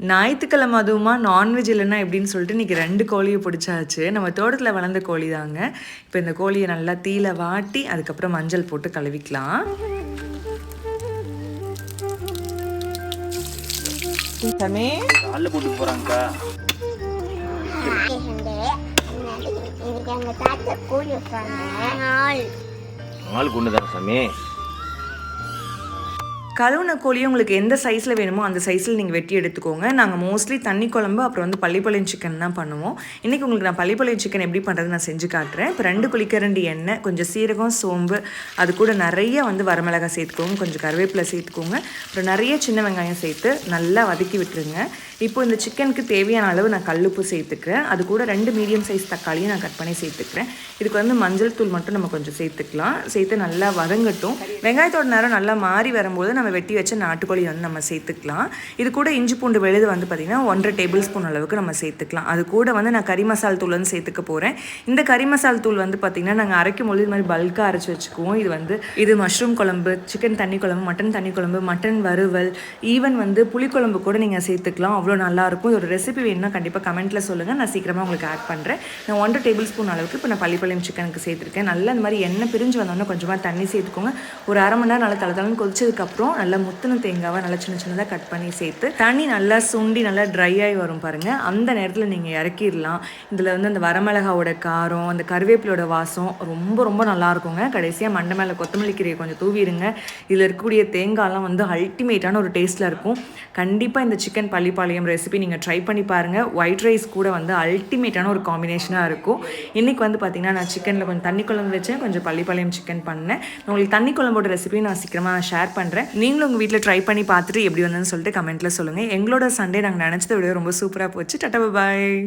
ஞாயிற்றுக்கிழமை அதுவுமா நான்வெஜ் இல்லைன்னா எப்படின்னு சொல்லிட்டு இன்றைக்கி 2 கோழியை பிடிச்சாச்சு. நம்ம தோட்டத்தில் வளர்ந்த கோழி தாங்க. இப்போ இந்த கோழியை நல்லா தீயில வாட்டி அதுக்கப்புறம் மஞ்சள் போட்டு கழுவிக்கலாம். போட்டு போறாங்கக்கா. ஆள் கொண்டு தாங்க சாமி. கழுவுன கோழியை உங்களுக்கு எந்த சைஸில் வேணுமோ அந்த சைஸில் நீங்கள் வெட்டி எடுத்துக்கோங்க. நாங்கள் மோஸ்ட்லி தண்ணி குழம்பு அப்புறம் வந்து பள்ளிப்பாளையம் சிக்கன் தான் பண்ணுவோம். இன்றைக்கி உங்களுக்கு நான் பள்ளிப்பாளையம் சிக்கன் எப்படி பண்ணுறது நான் செஞ்சு காட்டுறேன். இப்போ 2 குழிக்கரண்டி எண்ணெய், கொஞ்சம் சீரகம், சோம்பு, அது கூட நிறைய வந்து வரமிளகாய் சேர்த்துக்கோங்க, கொஞ்சம் கருவேப்பிலை சேர்த்துக்கோங்க, அப்புறம் நிறைய சின்ன வெங்காயம் சேர்த்து நல்லா வதக்கி விட்டுருங்க. இப்போ இந்த சிக்கனுக்கு தேவையான அளவு நான் கல்லுப்பு சேர்த்துக்கிறேன். அது கூட 2 மீடியம் சைஸ் தக்காளியை நான் கட் பண்ணி சேர்த்துக்கிறேன். இதுக்கு வந்து மஞ்சள் தூள் மட்டும் நம்ம கொஞ்சம் சேர்த்துக்கலாம். சேர்த்து நல்லா வதங்கட்டும். வெங்காயத்தோட நேரம் நல்லா மாறி வரும்போது நம்ம வெட்டி வச்ச நாட்டுக்கோழி வந்து நம்ம சேர்த்துக்கலாம். இது கூட இஞ்சி பூண்டு விழுது வந்து பார்த்திங்கன்னா 1.5 டேபிள் ஸ்பூன் அளவுக்கு நம்ம சேர்த்துக்கலாம். அது கூட வந்து நான் கறி மசால் தூள் வந்து சேர்த்துக்க போகிறேன். இந்த கறி மசால் தூள் வந்து பார்த்திங்கன்னா நாங்கள் அரைக்கும் போது இது மாதிரி பல்காக அரைச்சி வச்சுக்குவோம். இது மஷ்ரூம் குழம்பு, சிக்கன் தண்ணி குழம்பு, மட்டன் தண்ணி குழம்பு, மட்டன் வறுவல், ஈவன் வந்து புளிக்குழம்பு கூட நீங்கள் சேர்த்துக்கலாம். அவ்வளோ நல்லாயிருக்கும். ஒரு ரெசிபி வேணும்னா கண்டிப்பாக கமெண்ட்டில் சொல்லுங்கள், நான் சீக்கிரமாக உங்களுக்கு ஆட் பண்ணுறேன். நான் 1.5 டேபிள் ஸ்பூன் அளவுக்கு இப்போ நான் பள்ளிப்பாளையம் சிக்கனுக்கு சேர்த்துருக்கேன். நல்லா இந்த மாதிரி எண்ணெய் பிரிஞ்சு வந்தோடனே கொஞ்சமாக தண்ணி சேர்த்துக்கோங்க. ஒரு அரை மணி நேரம் நல்லா தளத்தளன்னு கொதிச்சதுக்கப்புறம் நல்லா முத்தின தேங்காவை நல்லா சின்ன சின்னதாக கட் பண்ணி சேர்த்து தண்ணி நல்லா சுண்டி நல்லா ட்ரை ஆகி வரும் பாருங்கள். அந்த நேரத்தில் நீங்கள் இறக்கிடலாம். இதில் வந்து அந்த வரமிளகாவோட காரம், அந்த கருவேப்பிலோட வாசம் ரொம்ப ரொம்ப நல்லாயிருக்குங்க. கடைசியாக மண்டை மேலே கொத்தமல்லி கீரையை கொஞ்சம் தூவிடுங்க. இதில் இருக்கக்கூடிய தேங்காயெலாம் வந்து அல்டிமேட்டான ஒரு டேஸ்ட்டில் இருக்கும். கண்டிப்பாக இந்த சிக்கன் பள்ளிப்பாளையம் ரெசிபி நீங்கள் ட்ரை பண்ணி பாருங்கள். ஒயிட் ரைஸ் கூட வந்து அல்டிமேட்டான ஒரு காம்பினேஷனாக இருக்கும். இன்றைக்கி வந்து பார்த்திங்கன்னா நான் சிக்கனில் கொஞ்சம் தண்ணி குழம்பு வச்சேன், கொஞ்சம் பள்ளிப்பாளையம் சிக்கன் பண்ணேன். உங்களுக்கு தண்ணி குழம்போட ரெசிபி நான் சீக்கிரமாக ஷேர் பண்ணுறேன். நீங்களும் உங்கள் வீட்டில் ட்ரை பண்ணி பார்த்துட்டு எப்படி வந்ததுன்னு சொல்லிட்டு கமெண்ட்டில் சொல்லுங்கள். எங்களோட சண்டே நாங்கள் நினச்சதை விட ரொம்ப சூப்பராக போச்சு. டாடா பாய்.